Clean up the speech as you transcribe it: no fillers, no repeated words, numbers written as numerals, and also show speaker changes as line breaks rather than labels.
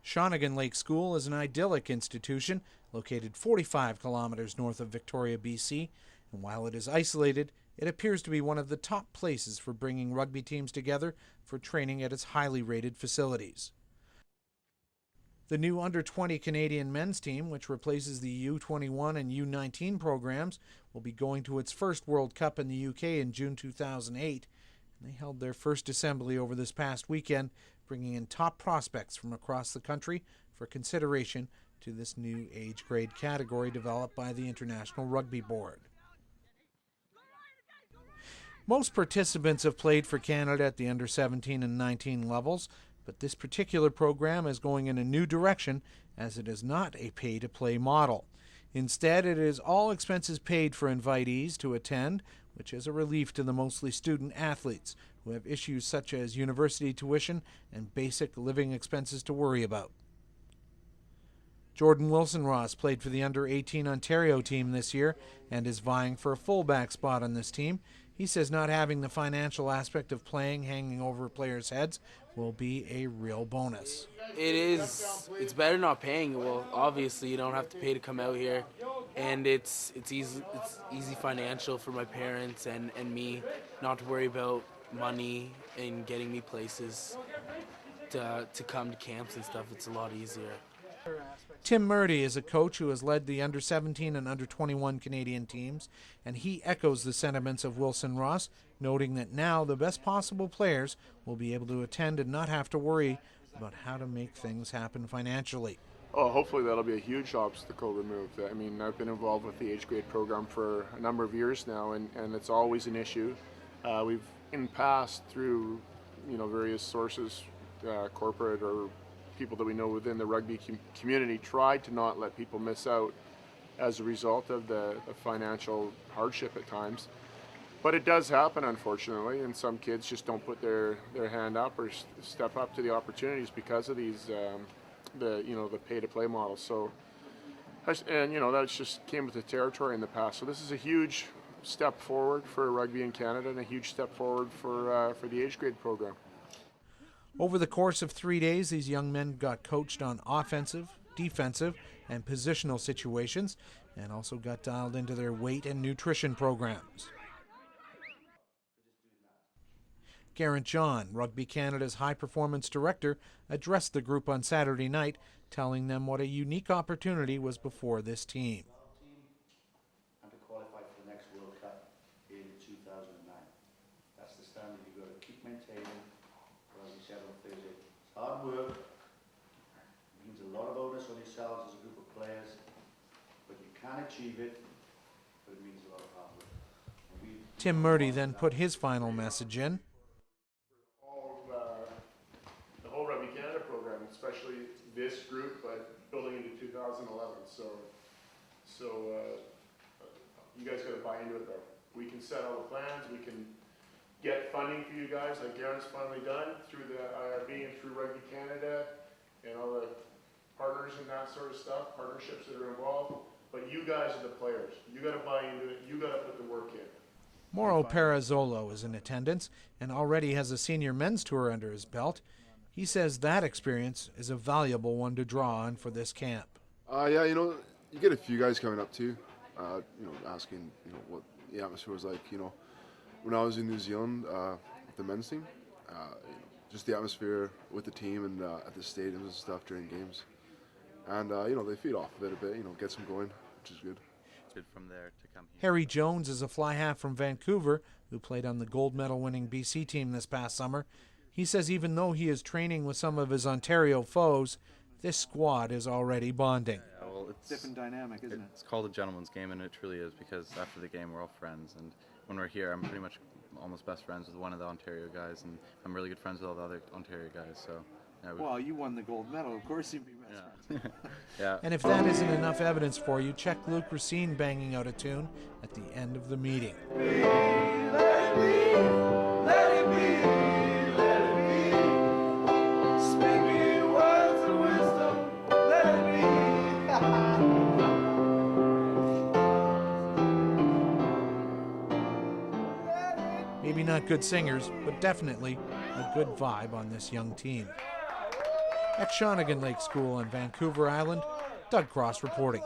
Shawnigan Lake School is an idyllic institution located 45 kilometers north of Victoria, BC, and while it is isolated, it appears to be one of the top places for bringing rugby teams together for training at its highly rated facilities. The new under-20 Canadian men's team, which replaces the U21 and U19 programs, will be going to its first World Cup in the UK in June 2008. They held their first assembly over this past weekend, bringing in top prospects from across the country for consideration to this new age grade category developed by the International Rugby Board. Most participants have played for Canada at the under 17 and 19 levels, but this particular program is going in a new direction as it is not a pay-to-play model. Instead, it is all expenses paid for invitees to attend, which is a relief to the mostly student athletes who have issues such as university tuition and basic living expenses to worry about. Jordan Wilson-Ross played for the under-18 Ontario team this year and is vying for a fullback spot on this team. He says not having the financial aspect of playing hanging over players' heads will be a real bonus.
It is. It's better not paying. Well, obviously you don't have to pay to come out here, and it's easy financial for my parents and me, not to worry about money and getting me places to come to camps and stuff. It's a lot easier.
Tim Murdy is a coach who has led the under-17 and under-21 Canadian teams, and he echoes the sentiments of Wilson-Ross, noting that now the best possible players will be able to attend and not have to worry about how to make things happen financially.
Oh, hopefully that'll be a huge obstacle removed. I mean, I've been involved with the age grade program for a number of years now, and it's always an issue. We've in the past, through various sources, corporate or people that we know within the rugby community, tried to not let people miss out as a result of the financial hardship at times. But it does happen, unfortunately, and some kids just don't put their hand up or step up to the opportunities because of these the pay-to-play model. So, and that's just came with the territory in the past. So this is a huge step forward for rugby in Canada and a huge step forward for the age grade program.
Over the course of 3 days, these young men got coached on offensive, defensive, and positional situations, and also got dialed into their weight and nutrition programs. Garrett John, Rugby Canada's high-performance director, addressed the group on Saturday night, telling them what a unique opportunity was before this team.
And to qualify for the next World Cup in 2009. That's the standard you've got to keep maintaining. As we said on Thursday, it's hard work. It means a lot of onus on yourselves as a group of players, but you can achieve it, but it means a lot of hard work.
Tim Murdy then put his final message in.
The whole Rugby Canada program, especially this group, but building into 2011. So you guys got to buy into it though. We can set all the plans, we can get funding for you guys, like Garrett's finally done through the IRB and through Rugby Canada and all the partners and that sort of stuff, partnerships that are involved. But you guys are the players. You got to buy into it. You got to put the work in.
Mauro Perazzolo is in attendance and already has a senior men's tour under his belt. He says that experience is a valuable one to draw on for this camp.
Yeah, you get a few guys coming up too, asking, what the atmosphere was like, when I was in New Zealand with the men's team, just the atmosphere with the team and at the stadiums and stuff during games. And, they feed off of it a bit, gets them going, which is good.
It's good from there to come here.
Harry Jones is a fly half from Vancouver who played on the gold medal winning BC team this past summer. He says even though he is training with some of his Ontario foes, this squad is already bonding.
Yeah, well, it's
different dynamic, isn't it?
It's called a gentleman's game, and it truly is, because after the game we're all friends, and when we're here I'm pretty much almost best friends with one of the Ontario guys, and I'm really good friends with all the other Ontario guys. So yeah,
well, you won the gold medal, of course you'd be best friends.
Yeah.
And if that isn't enough evidence for you, check Luke Racine banging out a tune at the end of the meeting. Maybe not good singers, but definitely a good vibe on this young team. At Shawnigan Lake School on Vancouver Island, Doug Cross reporting.